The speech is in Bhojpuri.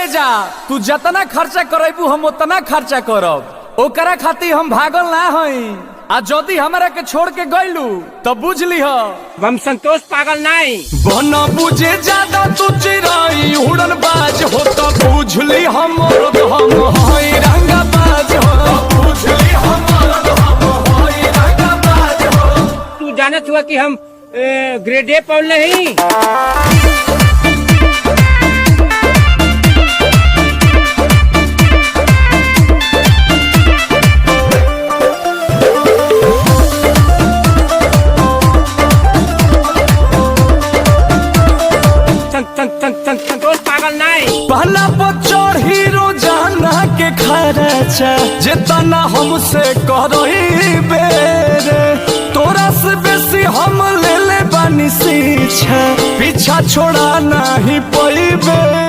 करे जा तू जितना खर्चा करेबू हम उतना खर्चा करब। ओकरा खातिर हम भागल ना हई। आ जदि हमरा के छोड़ के गइलू तो बुझ लिह हम संतोष पागल नहीं। बना बुझे ज्यादा तू चिराई उड़न बाज हो तो बुझ ली हम हई रंगा बाज हो। बुझ ली हम हई रंगा बाज हो। तू जानत हुआ कि हम ग्रेड ए पढ़ नहीं। संतोष पागल नहीं। पहला बच्चों हीरो जाना के खर्चा जितना हमसे करही बेरे तोरा से बेसी हम ले ले बानी शिक्षा पीछा छोड़ा नहीं पैबे।